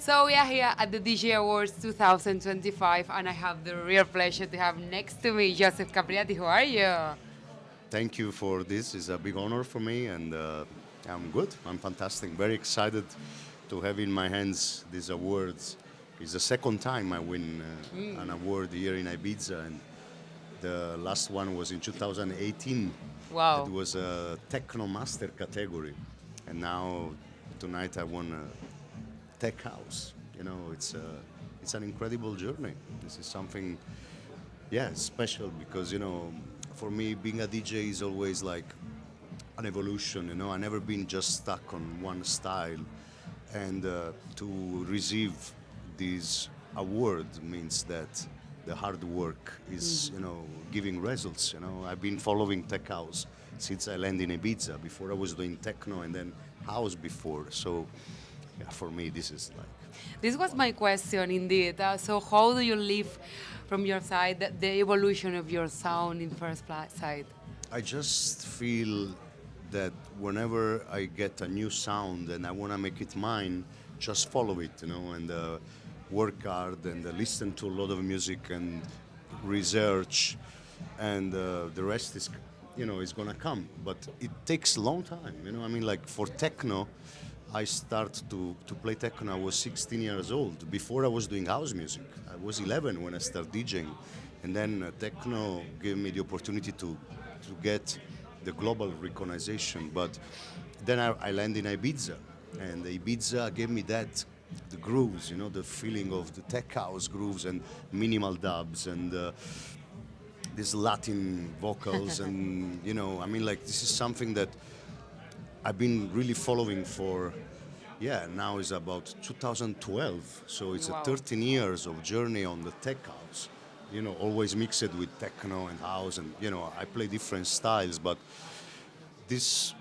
So we are here at the DJ Awards 2025, and I have the real pleasure to have next to me Joseph Capriati. How are you? Thank you for this. It's a big honor for me, and I'm good. I'm fantastic. Very excited to have in my hands these awards. It's the second time I win an award here in Ibiza, and the last one was in 2018. It Wow. was a techno master category, and now tonight I won a tech house. It's an incredible journey. This is something, yeah, special because for me being a DJ is always like an evolution. I never been just stuck on one style, and to receive this award means that the hard work is giving results. I've been following tech house since I landed in Ibiza. Before I was doing techno and then house before. So yeah, for me this is like This was my question indeed. So how do you live from your side the evolution of your sound in side? I just feel that whenever I get a new sound and I want to make it mine, just follow it, and work hard and listen to a lot of music and research, and the rest is gonna come. But it takes a long time, I mean, like for techno, I start to play techno. I was 16 years old. Before I was doing house music. I was 11 when I started DJing, and then techno gave me the opportunity to get the global recognition. But then I landed in Ibiza, and Ibiza gave me that the grooves, the feeling of the tech house grooves and minimal dubs and these Latin vocals, and I mean, like this is something that I've been really following for, yeah, now is about 2012. So it's a Wow. 13 years of journey on the tech house. Always mixed with techno and house, and I play different styles. But this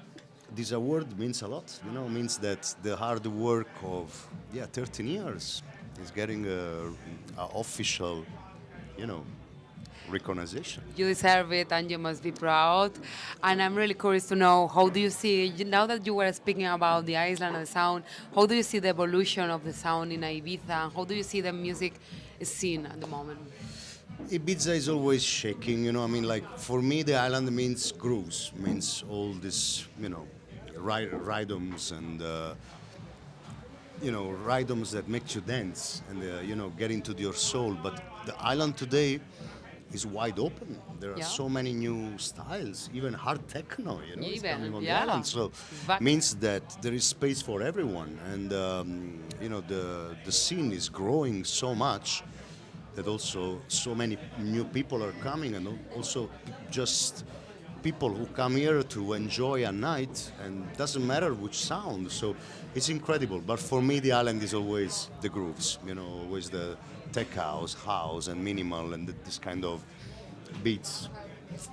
this award means a lot. Means that the hard work of 13 years is getting a official, you know, recognition. You deserve it and you must be proud. And I'm really curious to know, how do you see, now that you were speaking about the island and the sound, how do you see the evolution of the sound in Ibiza? And how do you see the music scene at the moment? Ibiza is always shaking, I mean, like for me, the island means grooves, means all this, rhythms and, rhythms that make you dance and, get into your soul. But the island today is wide open. There are Yeah. so many new styles, even hard techno, is Even, coming on the yeah. island. So But means that there is space for everyone, and the scene is growing so much that also so many new people are coming, and also just people who come here to enjoy a night, and doesn't matter which sound. So it's incredible. But for me, the island is always the grooves, always the tech house, and minimal, and this kind of beats.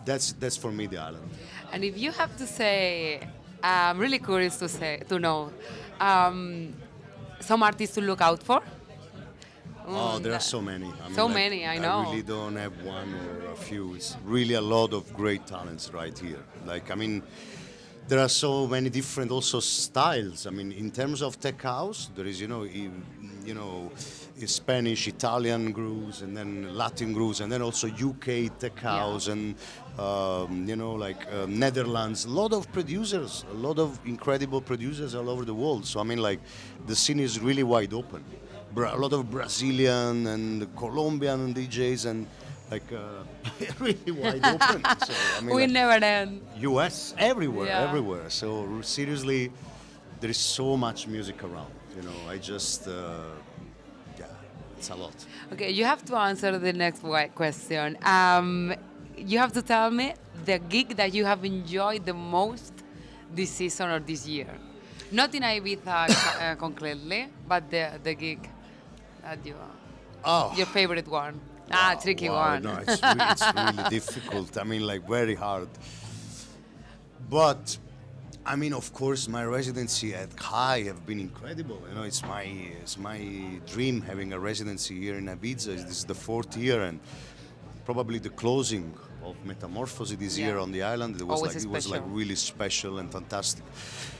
That's for me the island. and if you have to say, I'm really curious to know, um, some artists to look out for. Oh, there are so many. I mean, So like, many, I know. I really don't have one or a few. It's really a lot of great talents right here. Like, I mean, there are so many different also styles. I mean, in terms of tech house, there is, Spanish, Italian grooves, and then Latin grooves, and then also UK tech house, and Netherlands. A lot of producers, a lot of incredible producers all over the world. So I mean, like, the scene is really wide open. A lot of Brazilian and Colombian DJs, and like really wide open. So I mean, We like, never end. US, everywhere, Yeah. everywhere. So seriously, there is so much music around. I just, it's a lot. Okay, you have to answer the next question. You have to tell me the gig that you have enjoyed the most this season or this year. Not in Ibiza concretely, but the gig that Oh, your favorite one. wow, Tricky wow, one. no, it's really difficult. I mean, like very hard. But I mean, of course, my residency at Kai have been incredible. It's my dream having a residency here in Ibiza. This is the fourth year, and probably the closing of Metamorphosis this year Yeah. on the island. Always It was like special. really special and fantastic.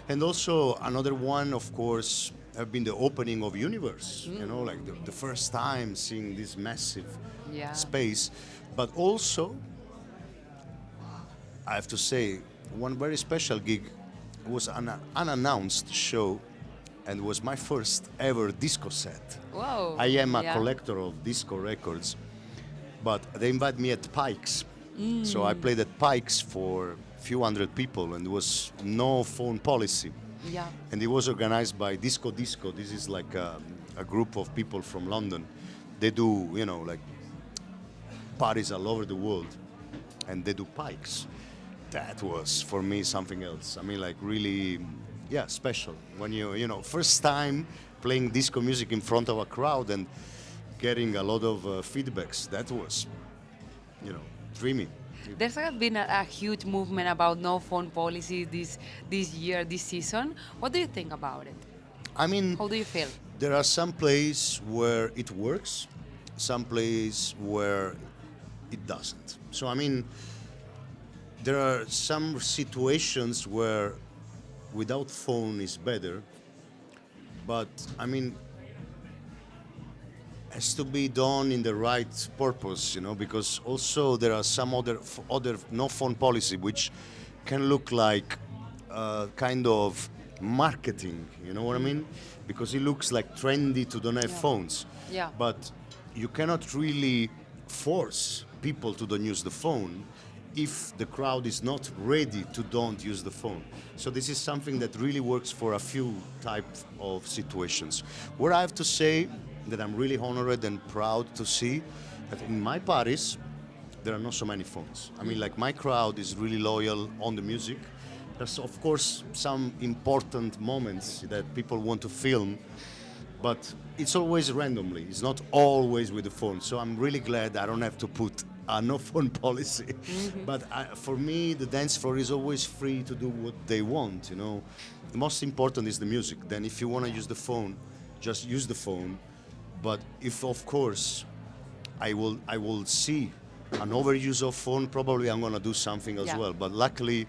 And also another one, of course, have been the opening of universe. You know, like the first time seeing this massive Yeah. space. But also, I have to say, one very special gig was an unannounced show, and was my first ever disco set. Whoa. I am a Yeah. collector of disco records, but they invited me at Pikes. So I played at Pikes for a few hundred people, and there was no phone policy. Yeah. And it was organized by Disco Disco. This is like a group of people from London. They do, you know, like parties all over the world, and they do Pikes. That was for me something else. I mean, like really, yeah, special. When you know, first time playing disco music in front of a crowd and getting a lot of feedbacks. That was, you know, dreamy. There's been a huge movement about no phone policy this year, this season. What do you think about it? I mean, How do you feel? there are some places where it works, some places where it doesn't. So I mean, there are some situations where without phone is better, but I mean, has to be done in the right purpose, you know, because also there are some other no phone policy which can look like kind of marketing, you know what I mean? Because it looks like trendy to don't have Yeah. phones. Yeah. But you cannot really force people to don't use the phone if the crowd is not ready to don't use the phone. So this is something that really works for a few type of situations. Where I have to say that I'm really honored and proud to see that in my parties there are not so many phones. I mean, like my crowd is really loyal on the music. There's of course some important moments that people want to film, but it's always randomly. It's not always with the phone. So I'm really glad I don't have to put a no phone policy. But for me, the dance floor is always free to do what they want. You know, the most important is the music. Then, if you want to use the phone, just use the phone. But if, of course, I will see an overuse of phone, probably I'm gonna do something as Yeah. well. But luckily,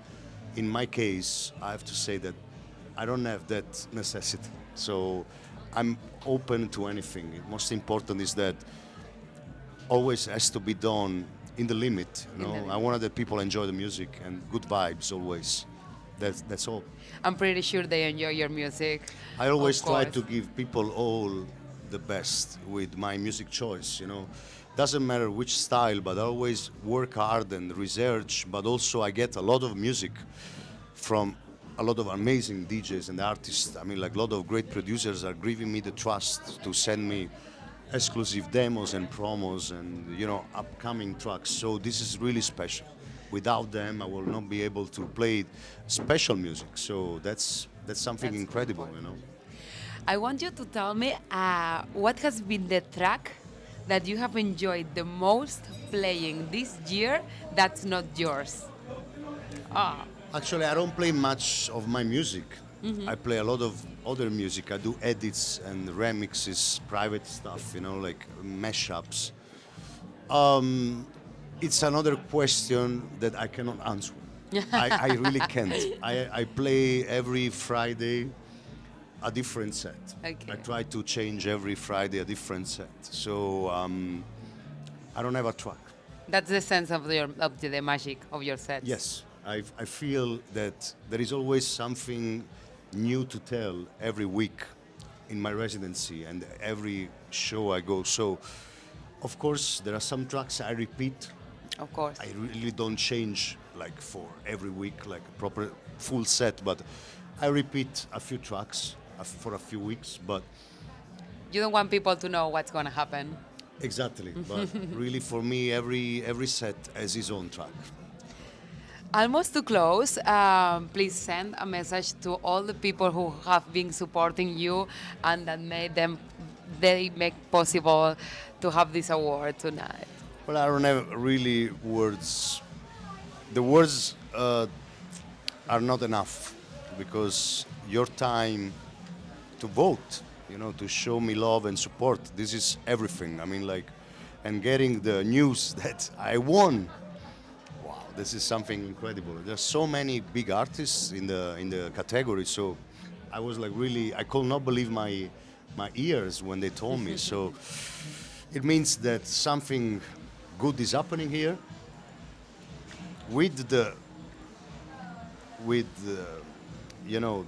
in my case, I have to say that I don't have that necessity. So I'm open to anything. Most important is that always has to be done in the limit. You In the know, I limit. wanted that people enjoy the music and good vibes always. That's all. I'm pretty sure they enjoy your music. I always of try course. to give people all the best with my music choice, you know. Doesn't matter which style, but I always work hard and research, but also I get a lot of music from a lot of amazing DJs and artists. I mean, like a lot of great producers are giving me the trust to send me exclusive demos and promos and, you know, upcoming tracks. So this is really special. Without them, I will not be able to play special music. So that's something That's incredible, you important. know. I want you to tell me what has been the track that you have enjoyed the most playing this year that's not yours. Ah, Actually, I don't play much of my music. I play a lot of other music. I do edits and remixes, private stuff, you know, like mashups. It's another question that I cannot answer. I really can't. I play every Friday a different set. Okay. I try to change every Friday a different set. So I don't have a track. that's the sense of the magic of your sets. Yes, I feel that there is always something new to tell every week in my residency and every show I go. So, of course, there are some tracks I repeat. Of course. I really don't change like for every week, like a proper full set, but I repeat a few tracks for a few weeks. But You don't want people to know what's going to happen. exactly, but really for me, every set has its own track. Almost to close, please send a message to all the people who have been supporting you and that they make possible to have this award tonight. Well, I don't have really words. The words are not enough because your time to vote, you know, to show me love and support, this is everything. I mean, like, and getting the news that I won. Wow, this is something incredible. There's so many big artists in the category, so I was like really, I could not believe my ears when they told me. So it means that something good is happening here with the you know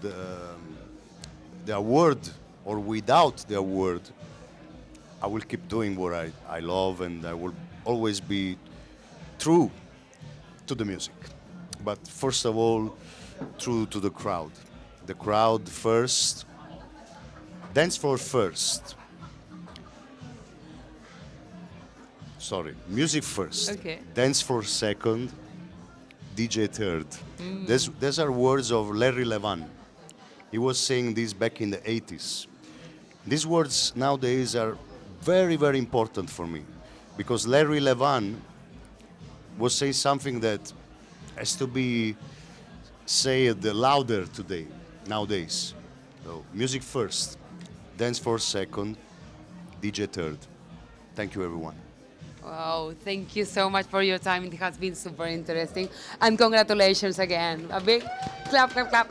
the award or without the award. I will keep doing what I love, and I will always be true to the music. But first of all, true to the crowd. The crowd first, dance floor first. Sorry, music first, Okay. dance floor second, DJ third. These are words of Larry Levan. He was saying this back in the 80s. These words nowadays are very, very important for me because Larry Levan was saying something that has to be said louder today, nowadays. So, music first, dance for second, DJ third. Thank you, everyone. Wow, thank you so much for your time. It has been super interesting. And congratulations again. A big clap, clap, clap.